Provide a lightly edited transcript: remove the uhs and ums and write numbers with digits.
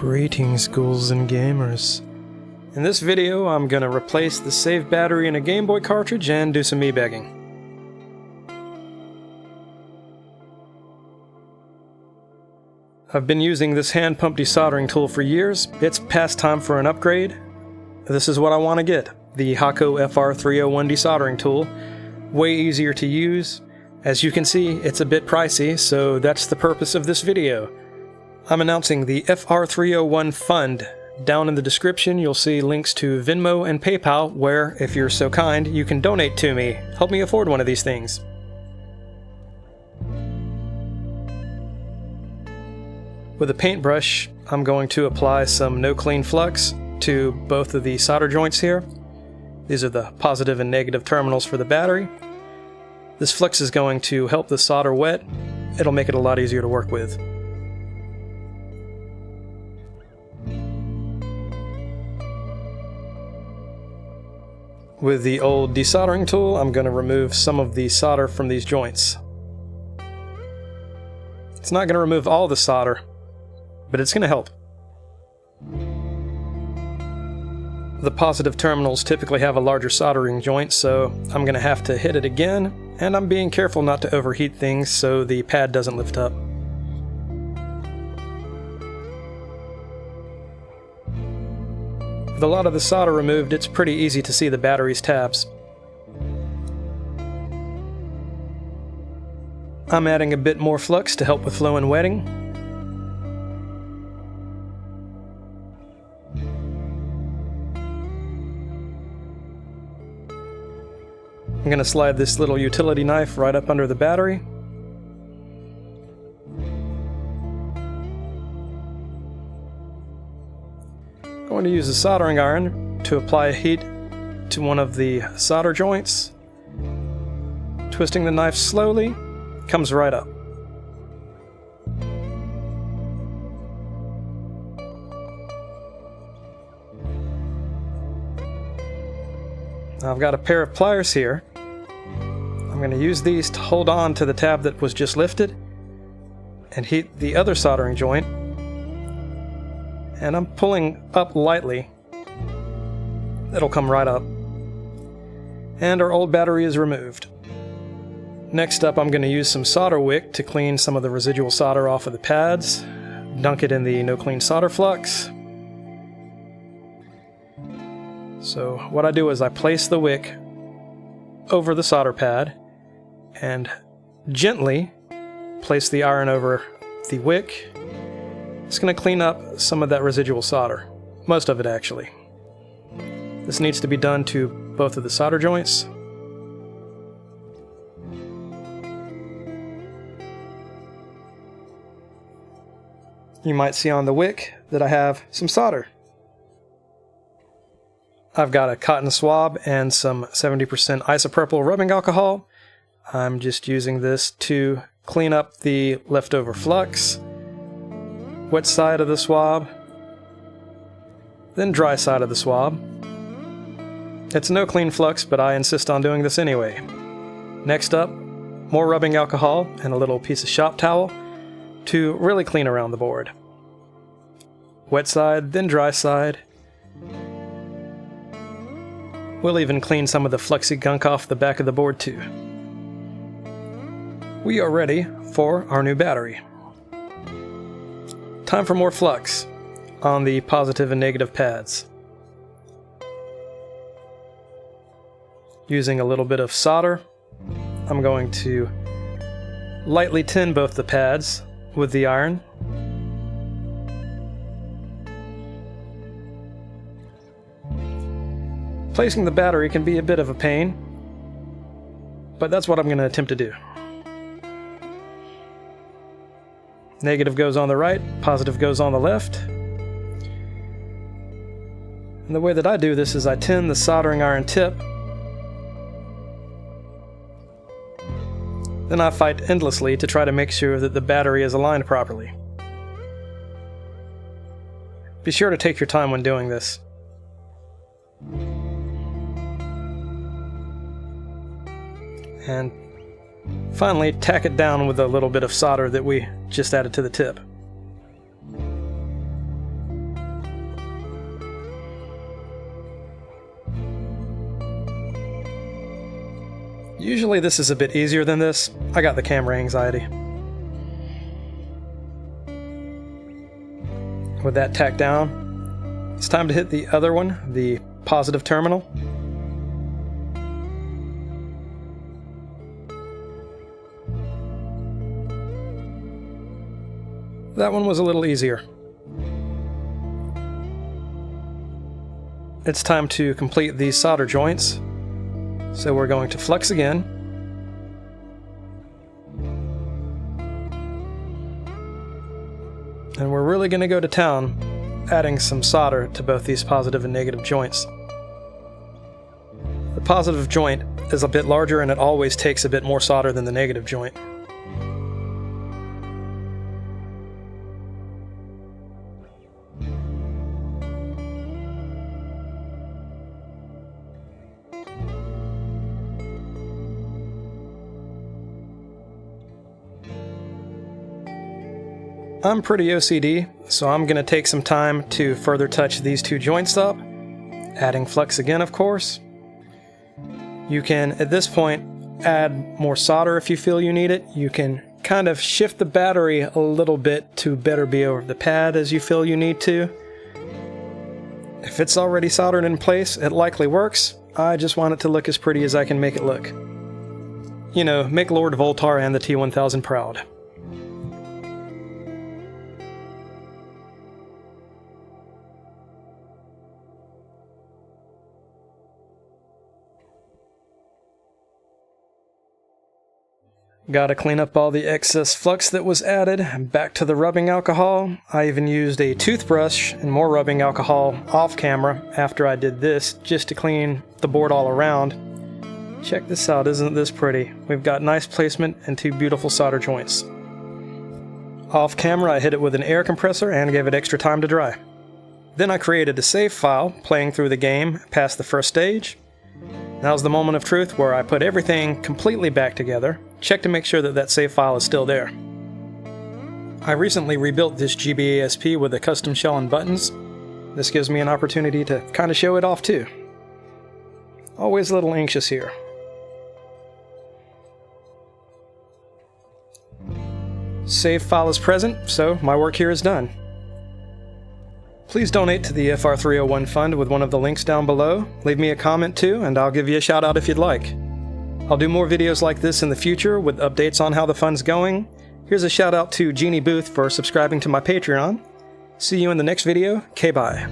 Greetings, ghouls and gamers. In this video, I'm gonna replace the save battery in a Game Boy cartridge and do some e-begging. I've been using this hand pump desoldering tool for years. It's past time for an upgrade. This is what I want to get, the Hakko FR-301 Desoldering Tool. Way easier to use. As you can see, it's a bit pricey, so that's the purpose of this video. I'm announcing the FR-301 Fund. Down in the description, you'll see links to Venmo and PayPal, where, if you're so kind, you can donate to me. Help me afford one of these things. With a paintbrush, I'm going to apply some no clean flux to both of the solder joints here. These are the positive and negative terminals for the battery. This flux is going to help the solder wet. It'll make it a lot easier to work with. With the old desoldering tool, I'm going to remove some of the solder from these joints. It's not going to remove all the solder, but it's going to help. The positive terminals typically have a larger soldering joint, so I'm going to have to hit it again, and I'm being careful not to overheat things so the pad doesn't lift up. With a lot of the solder removed, it's pretty easy to see the battery's tabs. I'm adding a bit more flux to help with flow and wetting. I'm going to slide this little utility knife right up under the battery. I'm going to use a soldering iron to apply heat to one of the solder joints. Twisting the knife slowly, comes right up. Now I've got a pair of pliers here. I'm going to use these to hold on to the tab that was just lifted and heat the other soldering joint. And I'm pulling up lightly. It'll come right up. And our old battery is removed. Next up, I'm going to use some solder wick to clean some of the residual solder off of the pads. Dunk it in the no clean solder flux. So what I do is I place the wick over the solder pad and gently place the iron over the wick. It's going to clean up some of that residual solder. Most of it, actually. This needs to be done to both of the solder joints. You might see on the wick that I have some solder. I've got a cotton swab and some 70% isopropyl rubbing alcohol. I'm just using this to clean up the leftover flux. Wet side of the swab, then dry side of the swab. It's no clean flux, but I insist on doing this anyway. Next up, more rubbing alcohol and a little piece of shop towel to really clean around the board. Wet side, then dry side. We'll even clean some of the fluxy gunk off the back of the board too. We are ready for our new battery. Time for more flux on the positive and negative pads. Using a little bit of solder, I'm going to lightly tin both the pads with the iron. Placing the battery can be a bit of a pain, but that's what I'm going to attempt to do. Negative goes on the right, positive goes on the left. And the way that I do this is I tin the soldering iron tip. Then I fight endlessly to try to make sure that the battery is aligned properly. Be sure to take your time when doing this. And finally, tack it down with a little bit of solder that we just added to the tip. Usually this is a bit easier than this. I got the camera anxiety. With that tacked down, it's time to hit the other one, the positive terminal. That one was a little easier. It's time to complete these solder joints. So we're going to flux again. And we're really going to go to town, adding some solder to both these positive and negative joints. The positive joint is a bit larger and it always takes a bit more solder than the negative joint. I'm pretty OCD, so I'm going to take some time to further touch these two joints up, adding flux again, of course. You can, at this point, add more solder if you feel you need it. You can kind of shift the battery a little bit to better be over the pad as you feel you need to. If it's already soldered in place, it likely works. I just want it to look as pretty as I can make it look. You know, make Lord Voltar and the T1000 proud. Gotta clean up all the excess flux that was added. Back to the rubbing alcohol. I even used a toothbrush and more rubbing alcohol off camera after I did this, just to clean the board all around. Check this out, isn't this pretty? We've got nice placement and two beautiful solder joints. Off camera I hit it with an air compressor and gave it extra time to dry. Then I created a save file, playing through the game past the first stage. Now's the moment of truth where I put everything completely back together. Check to make sure that that save file is still there. I recently rebuilt this GBASP with a custom shell and buttons. This gives me an opportunity to kind of show it off too. Always a little anxious here. Save file is present, so my work here is done. Please donate to the FR-301 Fund with one of the links down below. Leave me a comment too, and I'll give you a shout out if you'd like. I'll do more videos like this in the future with updates on how the fund's going. Here's a shout out to Jeannie Booth for subscribing to my Patreon. See you in the next video. K-bye.